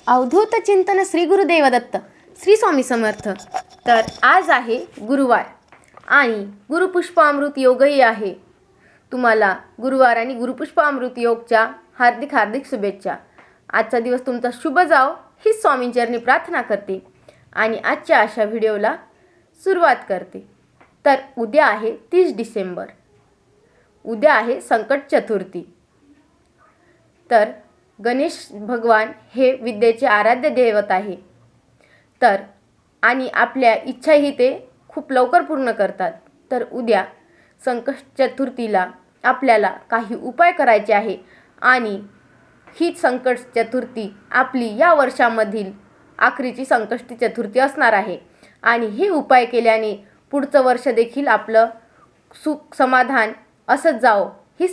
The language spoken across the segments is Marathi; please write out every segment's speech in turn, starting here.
अवधूत चिंतन श्री गुरुदेव दत्त श्री स्वामी समर्थ। तर आज आहे गुरुवार आणि गुरुपुष्प अमृत योगही आहे। तुम्हाला गुरुवार आणि गुरुपुष्प अमृत योगच्या हार्दिक हार्दिक शुभेच्छा। आजचा दिवस तुमचा शुभ जाओ ही स्वामींचरणी प्रार्थना करते आणि आजच्या अशा व्हिडिओला सुरुवात करते। तर उद्या आहे 30 डिसेंबर, उद्या आहे संकट चतुर्थी। तर गणेश भगवान हे विद्येचे आराध्य दैवत आहे। तर आणि आपल्या इच्छाही ते खूप लवकर पूर्ण करतात। तर उद्या संकट चतुर्थीला आपल्याला काही उपाय करायचे आहे आणि ही संकट चतुर्थी आपली या वर्षामधील आखरीची संकष्टी चतुर्थी असणार आहे आणि हे उपाय केल्याने पुढचं वर्ष देखील आपलं सुख समाधान असंच जावो ही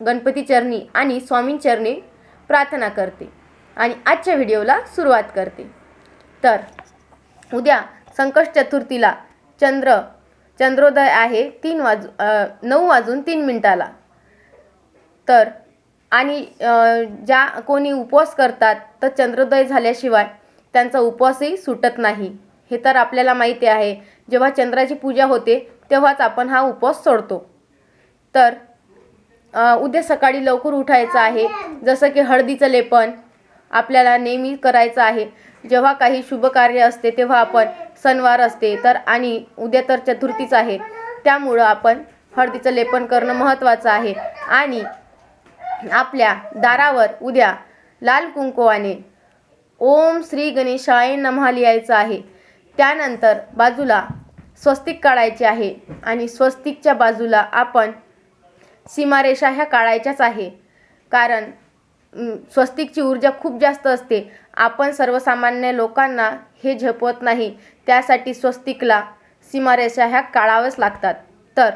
गणपती चरणी आणि स्वामींचरणी प्रार्थना करते आणि आजच्या व्हिडिओला सुरुवात करते। तर उद्या संकट चतुर्थीला चंद्रोदय आहे 9:03 तर आणि ज्या कोणी उपवास करतात तर चंद्रोदय झाल्याशिवाय त्यांचा उपवासही सुटत नाही, हे तर आपल्याला माहिती आहे। जेव्हा चंद्राची पूजा होते तेव्हाच आपण हा उपवास सोडतो। तर उद्या सकाळी लवकर उठायचं आहे, जसं की हळदीचं लेपन आपल्याला नेहमी करायचं आहे। जेव्हा काही शुभ कार्य असते तेव्हा आपण सणवार असते तर आणि उद्या तर चतुर्थीच आहे, त्यामुळं आपण हळदीचं लेपन करणं महत्त्वाचं आहे आणि आपल्या दारावर उद्या लाल कुंकवाने ओम श्री गणेशाय नमः लिहायचं आहे। त्यानंतर बाजूला स्वस्तिक काढायचे आहे आणि स्वस्तिकच्या बाजूला आपण सीमारेषा ह्या काढायच्याच आहे, कारण स्वस्तिकची ऊर्जा खूप जास्त असते। आपण सर्वसामान्य लोकांना हे झेपवत नाही, त्यासाठी स्वस्तिकला सीमारेषा ह्या काढाव्याच लागतात। तर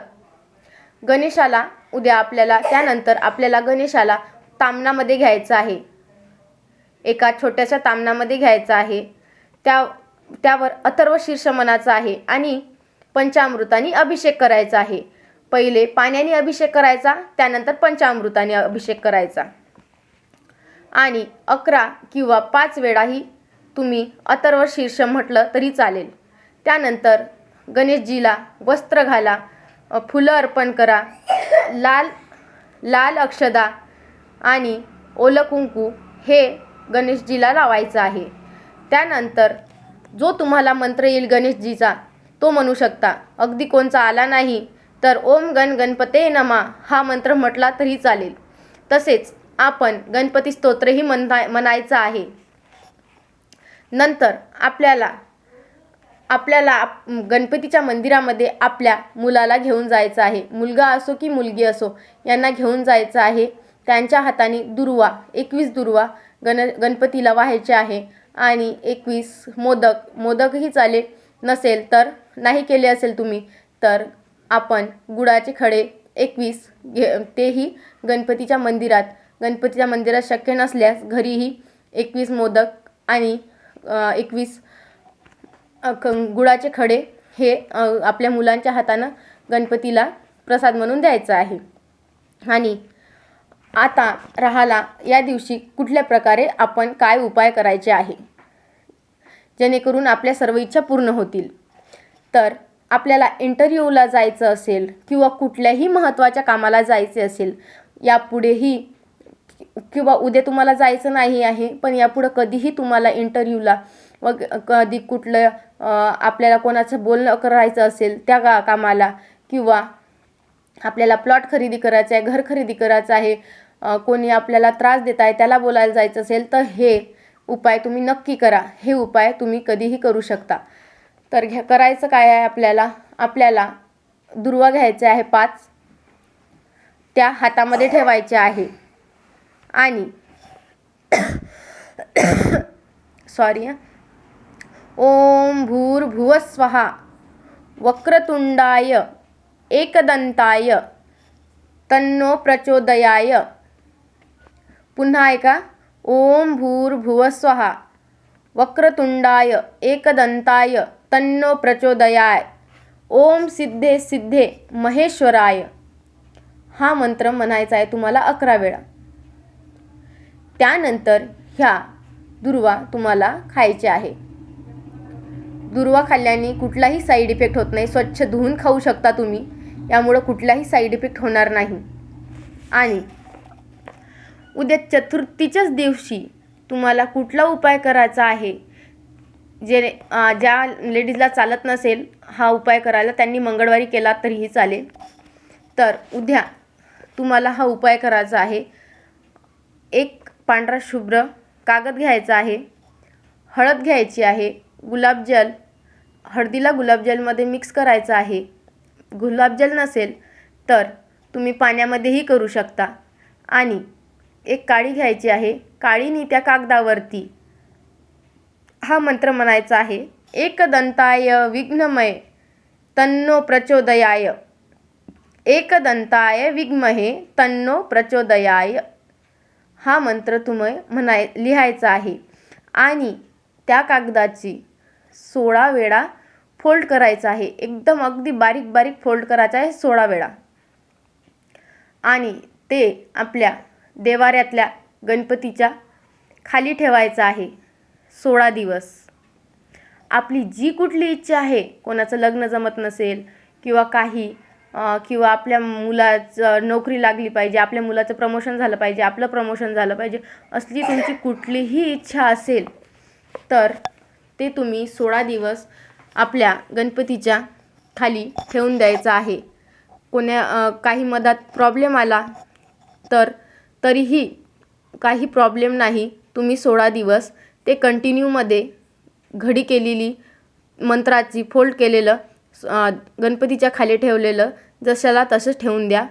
गणेशाला उद्या त्यानंतर आपल्याला गणेशाला तामणामध्ये घ्यायचं आहे, एका छोट्याशा तामणामध्ये घ्यायचं आहे। त्यावर अथर्व शीर्ष म्हणायचं आहे आणि पंचामृताने अभिषेक करायचा आहे। पहिले पाण्याने अभिषेक करायचा, त्यानंतर पंचामृताने अभिषेक करायचा आणि 11 किंवा 5 वेळाही तुम्ही अथर्व शीर्ष म्हटलं तरी चालेल। त्यानंतर गणेशजीला वस्त्र घाला, फुलं अर्पण करा, लाल अक्षदा आणि ओलं कुंकू हे गणेशजीला लावायचं आहे। त्यानंतर जो तुम्हाला मंत्र येईल गणेशजीचा तो म्हणू शकता। अगदी कोणचा आला नाही तर ओम गणपते नमः हा मंत्र म्हटला तरी चालेल। तसेच आपण गणपती स्तोत्रही म्हणायचं आहे। नंतर आपल्याला गणपतीच्या मंदिरामध्ये आपल्या मुलाला घेऊन जायचं आहे, मुलगा असो की मुलगी असो यांना घेऊन जायचं आहे। त्यांच्या हाताने 21 दुर्वा गणपतीला वाहायचे आहे आणि 21 मोदकही चालेल, नसेल तर नाही केले असेल तुम्ही तर आपण गुळाचे खडे 21 तेही गणपतीच्या मंदिरात शक्य नसल्यास घरीही 21 मोदक आणि 21 गुळाचे खडे हे आपल्या मुलांच्या हातानं गणपतीला प्रसाद म्हणून द्यायचं आहे। आणि आता राहिला या दिवशी कुठल्या प्रकारे आपण काय उपाय करायचे आहे जेणेकरून आपल्या सर्व इच्छा पूर्ण होतील। तर आपल्याला इंटरव्ह्यूला जायचं असेल किंवा कुठल्याही महत्त्वाच्या कामाला जायचे असेल, यापुढेही किंवा उद्या तुम्हाला जायचं नाही आहे पण यापुढं कधीही तुम्हाला इंटरव्ह्यूला व कधी कुठलं आपल्याला कोणाचं बोलणं करायचं असेल त्या कामाला, किंवा आपल्याला प्लॉट खरेदी करायचा आहे, घर खरेदी करायचं आहे, कोणी आपल्याला त्रास देत आहे त्याला बोलायला जायचं असेल तर हे उपाय तुम्ही नक्की करा। हे उपाय तुम्ही कधीही करू शकता। तर करायचं काय आहे, आपल्याला दुर्वा घ्यायचे आहे 5, त्या हातामध्ये ठेवायचे आहे आणि ओम भूर्भुवः स्वहा वक्रतुंडाय एकदंताय तन्नो प्रचोदयाय। पुन्हा ऐका, ओम भूर्भुवः स्वहा वक्रतुंडाय एकदंताय तन्नो प्रचोदयाय ओम सिद्धे सिद्धे महेश्वराय हा मंत्र म्हणायचा आहे तुम्हाला 11 वेळा। त्यानंतर ह्या दुर्वा तुम्हाला खायचे आहे. दुर्वा खाल्ल्याने कुठलाही साईड इफेक्ट होत नाही. स्वच्छ धुवून खाऊ शकता तुम्ही, यामुळं कुठलाही साईड इफेक्ट होणार नाही. आणि उद्या चतुर्थीच्याच दिवशी तुम्हाला कुठला उपाय करायचा आहे, जे ज्या लेडीजला चालत नसेल हा उपाय करायला, त्यांनी मंगळवारी केला तरीही चालेल. तर उद्या तुम्हाला हा उपाय करायचा आहे. एक पांढरा शुभ्र कागद घ्यायचा आहे, हळद घ्यायची आहे, गुलाबजल, हळदीला गुलाबजलमध्ये मिक्स करायचं आहे. गुलाबजल नसेल तर तुम्ही पाण्यामध्येही करू शकता. आणि एक काडी घ्यायची आहे. काडीने त्या कागदावरती हा मंत्र म्हणायचा आहे. एकदंताय विघ्नमय तन्नो प्रचोदयाय. एकदंताय विद्महे तन्नो प्रचोदयाय. हा मंत्र तुम्ही लिहायचा आहे आणि त्या कागदाची 16 वेळा फोल्ड करायचा आहे. एकदम अगदी बारीक बारीक फोल्ड करायचा आहे 16 वेळा. आणि ते आपल्या देवाऱ्यातल्या गणपतीच्या खाली ठेवायचं आहे 16 दिवस. आपली जी कुठली इच्छा आहे, कोणाचं लग्न जमत नसेल किंवा आपल्या मुलाचं नोकरी लागली पाहिजे, आपल्या मुलाचं प्रमोशन झालं पाहिजे, आपलं प्रमोशन झालं पाहिजे, असली तुमची कुठलीही इच्छा असेल तर ते तुम्ही 16 दिवस आपल्या गणपतीच्या खाली ठेवून द्यायचं आहे. काही मधात प्रॉब्लेम आला तर तरीही काही प्रॉब्लेम नाही. तुम्ही 16 दिवस ते कंटिन्यूमध्ये घडी केलेली मंत्राची फोल्ड केलेलं गणपतीच्या खाली ठेवलेलं जशाला तसंच ठेवून द्या.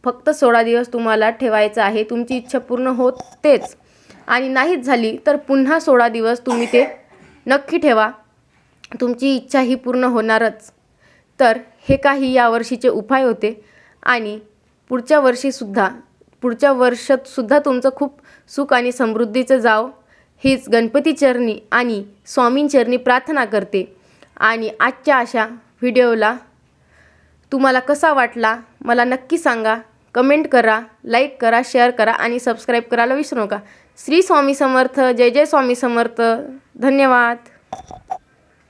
फक्त 16 दिवस तुम्हाला ठेवायचं आहे. तुमची इच्छा पूर्ण होतेच आणि नाहीच झाली तर पुन्हा 16 दिवस तुम्ही ते नक्की ठेवा. तुमची इच्छा ही पूर्ण होणारच. तर हे काही यावर्षीचे उपाय होते आणि पुढच्या वर्षातसुद्धा तुमचं खूप सुख आणि समृद्धीचं जावं हीच गणपतीचरणी आणि स्वामींचरणी प्रार्थना करते. आणि आजच्या अशा व्हिडिओला तुम्हाला कसा वाटला मला नक्की सांगा. कमेंट करा, लाईक करा, शेअर करा आणि सबस्क्राईब करायला विसरू नका. श्री स्वामी समर्थ. जय जय स्वामी समर्थ. धन्यवाद.